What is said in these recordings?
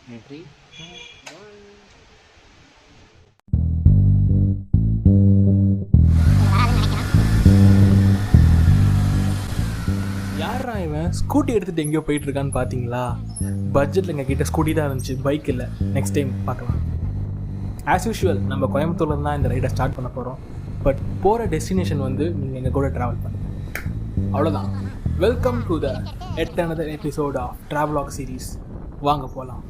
3, 2, 1. யாரா இவன் ஸ்கூட்டி எடுத்துகிட்டு எங்கேயோ போயிட்டுருக்கான்னு பார்த்தீங்களா? பட்ஜெட்டில் எங்கள் கிட்டே ஸ்கூட்டி தான் இருந்துச்சு, பைக் இல்லை. நெக்ஸ்ட் டைம் பார்க்கலாம். ஆஸ் யூஷுவல் நம்ம கோயம்புத்தூர்ல தான் இந்த ரைடை ஸ்டார்ட் பண்ண போகிறோம். பட் போகிற டெஸ்டினேஷன் வந்து நீங்கள் எங்கள் கூட ட்ராவல் பண்ணுங்க. அவ்வளோதான். Welcome to the another episode of Travelog series. வாங்க போகலாம்.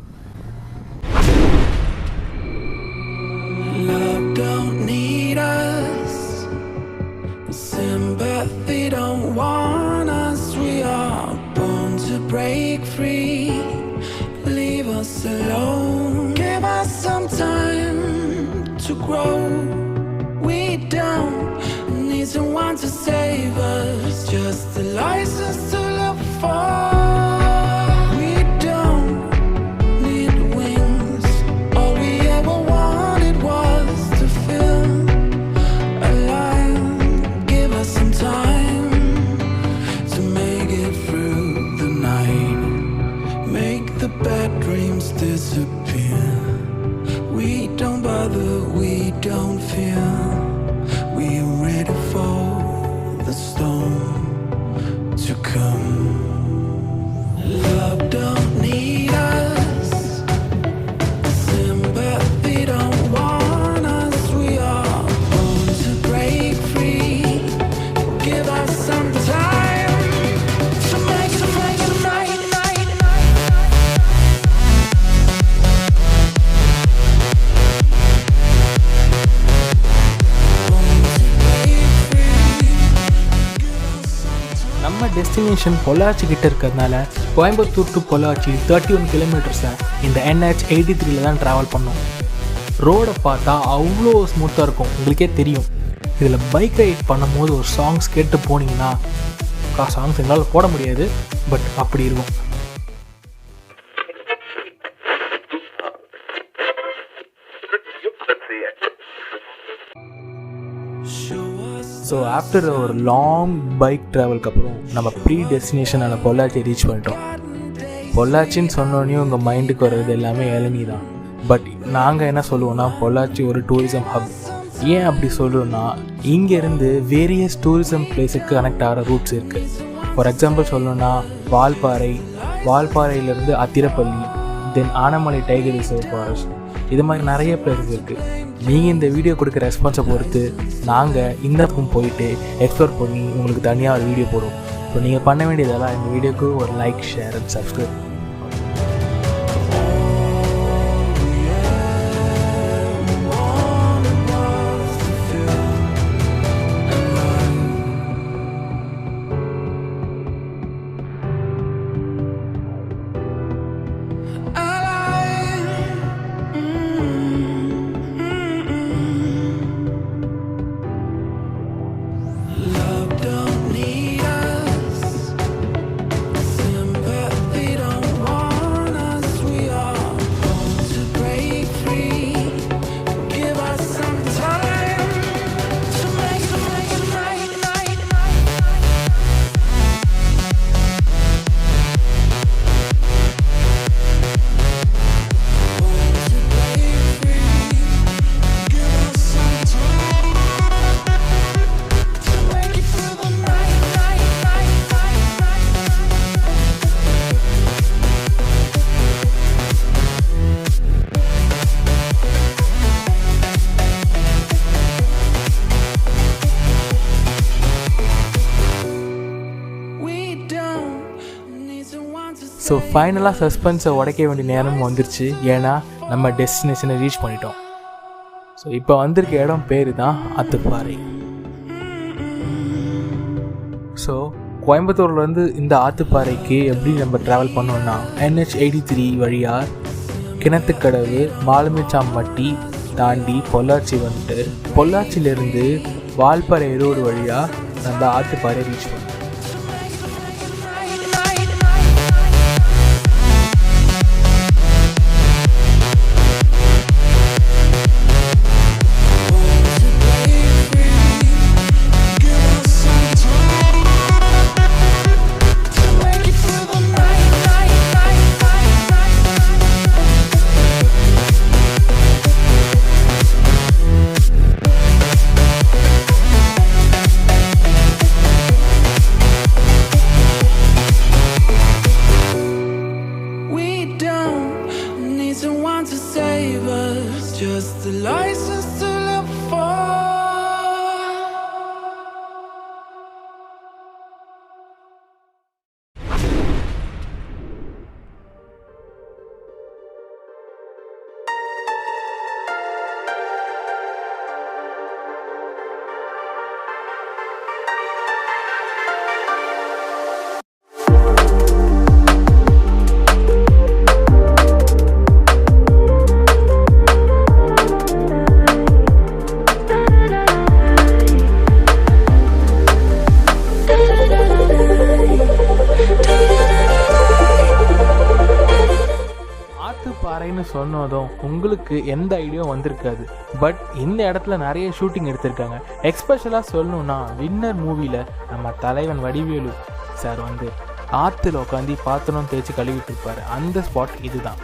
Love don't need us, sympathy don't want us. We are born to break free. Leave us alone, give us some time to grow. We don't need someone to save us, just a license to look for. Disappear. We don't bother, we don't fear. We are ready for the storm to come. Love don't need us, sympathy don't want us. We are born to break free. Give us some time to make it right. நம்ம destination Pollachi கிட்ட இருக்கிறதுனால Coimbatore to Pollachi 31 கிலோமீட்டர்ஸை இந்த NH 83 தான் travel பண்ணோம். ரோடை பார்த்தா அவ்வளோ ஸ்மூத்தாக இருக்கும், உங்களுக்கே தெரியும். இதில் பைக் ரைட் பண்ணும்போது ஒரு சாங்ஸ் கேட்டு போனீங்கன்னா, சாங்ஸ் எங்களால் போட முடியாது, பட் அப்படி இருக்கும். ஸோ ஆஃப்டர் ஒரு லாங் பைக் ட்ராவலுக்கு அப்புறம் நம்ம ப்ரீ டெஸ்டினேஷனான பொள்ளாச்சி ரீச் பண்ணிட்டோம். பொள்ளாச்சின்னு சொன்னோடனே உங்கள் மைண்டுக்கு வர்றது எல்லாமே இளநீ தான். பட் நாங்கள் என்ன சொல்லுவோம்னா, பொள்ளாச்சி ஒரு டூரிசம் ஹப். ஏன் அப்படி சொல்லுவோன்னா, இங்கேருந்து வேரியஸ் டூரிசம் பிளேஸுக்கு கனெக்ட் ஆகிற ரூட்ஸ் இருக்குது. ஃபார் எக்ஸாம்பிள் சொல்லணுன்னா, வால்பாறையிலேருந்து அத்திரப்பள்ளி, தென் ஆனமலை டைகர் ரிசர்வ் ஃபாரஸ்ட், இது மாதிரி நிறைய பிளேஸஸ் இருக்குது. நீங்கள் இந்த வீடியோ கொடுக்குற ரெஸ்பான்ஸை பொறுத்து நாங்கள் இந்த பக்கம் போயிட்டு எக்ஸ்ப்ளோர் பண்ணி உங்களுக்கு தனியாக ஒரு வீடியோ போடுவோம். ஸோ நீங்கள் பண்ண வேண்டியதெல்லாம் இந்த வீடியோக்கு ஒரு like, share and subscribe. So ஃபைனலாக சஸ்பென்ஸை உடைக்க வேண்டிய நேரம் வந்துருச்சு. ஏன்னா நம்ம டெஸ்டினேஷனை ரீச் பண்ணிட்டோம். ஸோ இப்போ வந்திருக்க இடம் பேர் தான் ஆத்துப்பாறை. ஸோ கோயம்புத்தூர்லேருந்து இந்த ஆத்துப்பாறைக்கு எப்படி நம்ம ட்ராவல் பண்ணோன்னா, NH 83 வழியாக கிணத்துக்கடவு, மாலுமிச்சாம்பட்டி தாண்டி பொள்ளாச்சி வந்துட்டு, பொள்ளாச்சியிலேருந்து வால்பாறை ரோடு வழியாக நம்ம ஆத்துப்பாறை ரீச் பண்ணோம். அப்படின்னு சொன்னதும் உங்களுக்கு எந்த ஐடியாவும் வந்திருக்காது. பட் இந்த இடத்துல நிறைய ஷூட்டிங் எடுத்திருக்காங்க. எக்ஸ்பெஷலாக சொல்லணுன்னா வின்னர் மூவியில் நம்ம தலைவன் வடிவேலு சார் வந்து ஆற்றுல உட்காந்து பாத்திரம் தேய்ச்சி கழுவிட்டு இருப்பார். அந்த ஸ்பாட் இதுதான்.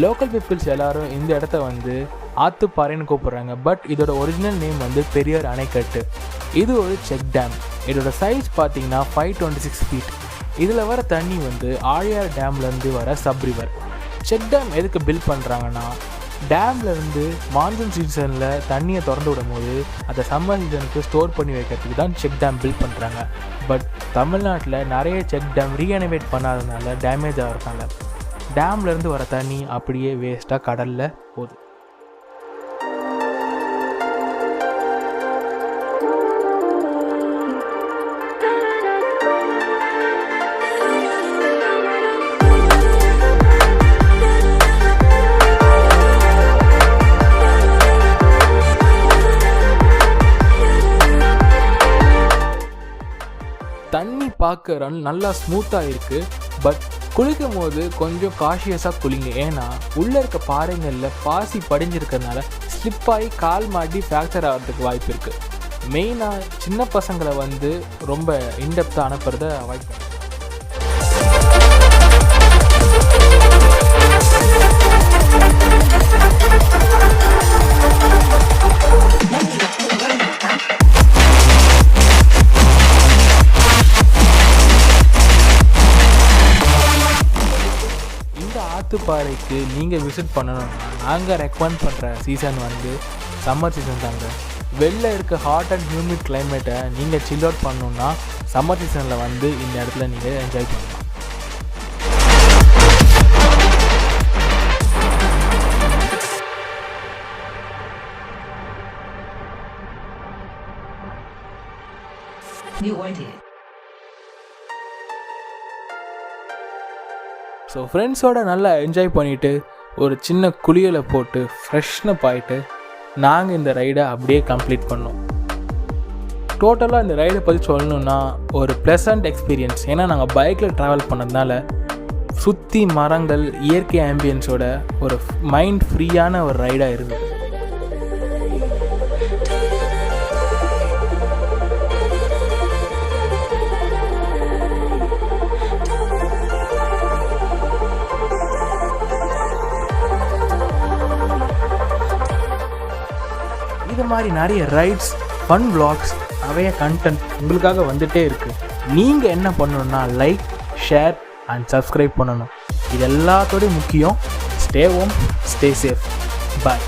லோக்கல் பீப்புள்ஸ் எல்லாரும் இந்த இடத்த வந்து ஆத்துப்பாறைன்னு கூப்பிட்றாங்க. பட் இதோட ஒரிஜினல் நேம் வந்து பெரியார் அணைக்கட்டு. இது ஒரு செக் டேம். இதோட சைஸ் பார்த்தீங்கன்னா 526 feet. இதில் வர தண்ணி வந்து ஆழியார் டேம்லேருந்து வர சப் ரிவர். செக் டேம் எதுக்கு பில்ட் பண்ணுறாங்கன்னா, டேம்லேருந்து மான்சூன் சீசனில் தண்ணியை திறந்து விடும் போது அதை சம்மர் சீசனுக்கு ஸ்டோர் பண்ணி வைக்கிறதுக்கு தான் செக் டேம் பில்ட் பண்ணுறாங்க. பட் தமிழ்நாட்டில் நிறைய செக் டேம் ரீஎனிவேட் பண்ணாததுனால டேமேஜ் ஆகிறதுனால டேம்லேருந்து வர தண்ணி அப்படியே வேஸ்ட்டாக கடலில் போகுது. தண்ணி பார்க்க நல்லா ஸ்மூத்தாக இருக்குது. பட் குளிக்கும் போது கொஞ்சம் காஷியஸாக குளிங்க. ஏன்னா உள்ளே இருக்க பாறைங்களில் பாசி படிஞ்சிருக்கிறதுனால ஸ்லிப்பாகி கால் மாட்டி ஃப்ராக்சர் ஆகிறதுக்கு வாய்ப்பு இருக்குது. மெயினாக சின்ன பசங்களை வந்து ரொம்ப இன்டெப்த்தாக அனுப்புறதை அவாய்ட் பண்ணுங்க. ஆத்துப்பாறைக்கு நீங்கள் விசிட் பண்ணணும்னா நாங்கள் ரெக்கமெண்ட் பண்ணுற சீசன் வந்து சம்மர் சீசன் தாங்க. வெளில இருக்க ஹாட் அண்ட் ஹியூமிட் கிளைமேட்டை நீங்கள் சில் அவுட் பண்ணணுன்னா சம்மர் சீசனில் வந்து இந்த இடத்துல நீங்கள் என்ஜாய் பண்ணலாம். ஸோ ஃப்ரெண்ட்ஸோடு நல்லா என்ஜாய் பண்ணிவிட்டு ஒரு சின்ன குளியலை போட்டு ஃப்ரெஷ்னப் ஆகிட்டு நாங்கள் இந்த ரைடை அப்படியே கம்ப்ளீட் பண்ணோம். டோட்டலாக இந்த ரைடை பற்றி சொல்லணுன்னா ஒரு ப்ளசண்ட் எக்ஸ்பீரியன்ஸ். ஏன்னா நாங்கள் பைக்கில் ட்ராவல் பண்ணதுனால சுற்றி மரங்கள், இயற்கை ஆம்பியன்ஸோட ஒரு மைண்ட் ஃப்ரீயான ஒரு ரைடாக இருந்தது. இது மாதிரி நிறைய ரைட்ஸ், ஃபன் vlogs, நிறைய கண்டென்ட் உங்களுக்காக வந்துகிட்டே இருக்குது. நீங்கள் என்ன பண்ணணுன்னா லைக், ஷேர் அண்ட் சப்ஸ்கிரைப் பண்ணணும். இது எல்லாத்தோடையும் முக்கியம். Stay home, stay safe. பாய்.